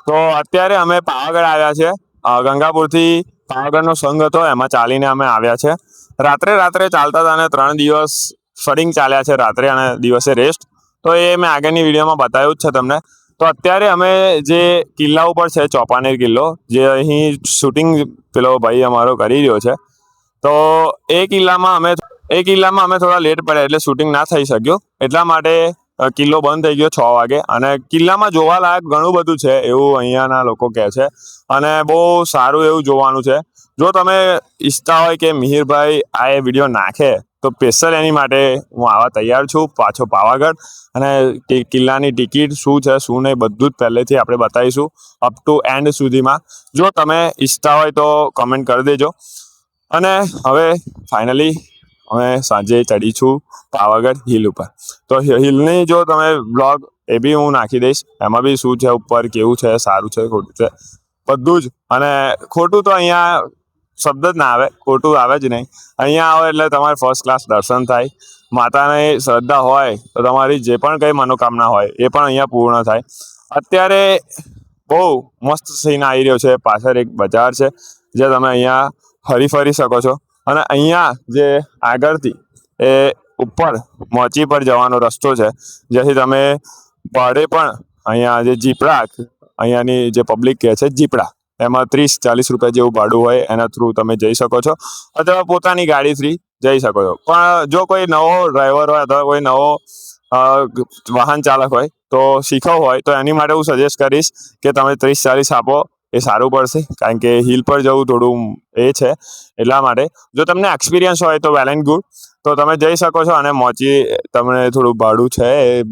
તો અત્યારે અમે પાવાગઢ આવ્યા છે। ગંગાપુરથી પાવાગઢનો સંઘ હતો, એમાં ચાલીને અમે આવ્યા છે। રાત્રે ચાલતા હતા અને 3 દિવસ ફડિંગ ચાલ્યા છે, રાત્રે અને દિવસે રેસ્ટ। તો એ મેં આગળની વિડીયોમાં બતાવ્યું જ છે તમને। તો અત્યારે અમે જે કિલ્લા ઉપર છે, ચોપાનેર કિલ્લો, જે અહીં શૂટિંગ પેલો ભાઈ અમારો કરી રહ્યો છે। તો એ કિલ્લામાં અમે થોડા લેટ પડ્યા, એટલે શૂટિંગ ના થઈ શક્યું। એટલા માટે કિલ્લો બંધ થઈ ગયો 6 વાગે। અને કિલ્લામાં જોવાલાયક ઘણું બધું છે એવું અહીંયાના લોકો કહે છે, અને બહુ સારું એવું જોવાનું છે। જો તમે ઈચ્છતા હોય કે મિહિરભાઈ આ એ વિડીયો નાખે તો સ્પેશિયલ એની માટે હું આવા તૈયાર છું, પાછો પાવાગઢ। અને કિલ્લાની ટિકિટ શું છે શું નહીં બધું જ પહેલેથી આપણે બતાવીશું અપ ટુ એન્ડ સુધીમાં। જો તમે ઈચ્છતા હોય તો કમેન્ટ કરી દેજો। અને હવે ફાઇનલી અમે સાંજે ચડીશું પાવાગઢ હિલ ઉપર। તો હિલની જો તમે બ્લોગ એ બી હું નાખી દઈશ, એમાં બી શું છે ઉપર, કેવું છે, સારું છે, ખોટું છે, બધું જ। અને ખોટું તો અહીંયા શબ્દ જ ના આવે, ખોટું આવે જ નહીં। અહીંયા આવો એટલે તમારે ફર્સ્ટ ક્લાસ દર્શન થાય। માતાની શ્રદ્ધા હોય તો તમારી જે પણ કંઈ મનોકામના હોય એ પણ અહીંયા પૂર્ણ થાય। અત્યારે બહુ મસ્ત સીન આવી રહ્યો છે। પાછળ એક બજાર છે, જે તમે અહીંયા ફરી શકો છો। અને અહીંયા જે આગળથી એ ઉપર મોચી પર જવાનો રસ્તો છે, જેથી તમે ભાડે પણ અહીંયા જે જીપડા, અહીંયાની જે પબ્લિક કહે છે જીપડા, એમાં 30-40 રૂપિયા જેવું ભાડું હોય, એના થ્રુ તમે જઈ શકો છો। અથવા પોતાની ગાડીથી જઈ શકો છો। પણ જો કોઈ નવો ડ્રાઈવર હોય અથવા કોઈ નવો વાહન ચાલક હોય તો શીખવું હોય તો એની માટે હું સજેસ્ટ કરીશ કે તમે 30-40 આપો, એ સારું પડશે। કારણ કે હિલ પર જવું થોડું એ છે, એટલા માટે જો તમને એક્સપિરિયન્સ હોય તો વેલ એન્ડ ગુડ, તો તમે જઈ શકો છો। અને મોચી તમને થોડું ભાડું છે એ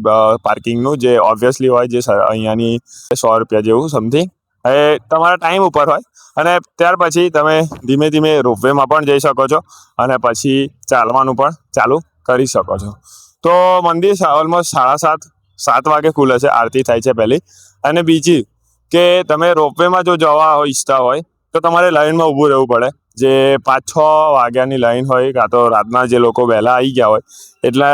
પાર્કિંગનું, જે ઓબ્વિયસલી હોય, જે અહીંયાની 100 રૂપિયા જેવું સમથિંગ, એ તમારા ટાઈમ ઉપર હોય। અને ત્યાર પછી તમે ધીમે ધીમે રોપવેમાં પણ જઈ શકો છો, અને પછી ચાલવાનું પણ ચાલુ કરી શકો છો। તો મંદિર ઓલમોસ્ટ 7:30 વાગે ખુલે છે, આરતી થાય છે પહેલી। અને બીજી કે તમે રોપવેમાં જો જવા ઈચ્છતા હોય તો તમારે લાઈનમાં ઊભું રહેવું પડે, જે 5-6 વાગ્યાની લાઈન હોય, કાં તો રાતના જે લોકો વહેલા આવી ગયા હોય, એટલે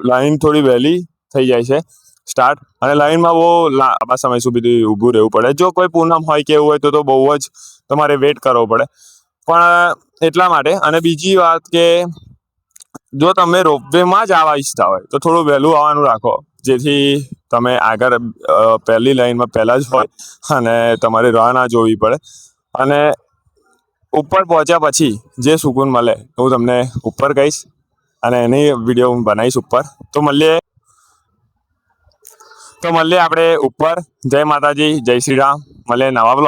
લાઈન થોડી વહેલી થઈ જાય છે સ્ટાર્ટ। અને લાઈનમાં બહુ લાંબા સમય સુધી ઊભું રહેવું પડે। જો કોઈ પૂનમ હોય કે એવું હોય તો બહુ જ તમારે વેટ કરવો પડે, પણ એટલા માટે। અને બીજી વાત કે જો તમે રોપવેમાં જ આવવા ઈચ્છતા હોય તો થોડું વહેલું આવવાનું રાખો, જેથી તમે આગળ પહેલી લાઈનમાં પહેલાં જ હોય અને તમારે રાહ ના જોવી પડે। અને ઉપર પહોંચ્યા પછી જે સુકૂન મળે હું તમને ઉપર કહીશ, અને એની વિડીયો હું બનાવીશ ઉપર। તો મળીએ આપણે ઉપર। જય માતાજી, જય શ્રી રામ। મળીએ નવા બ્લોગ।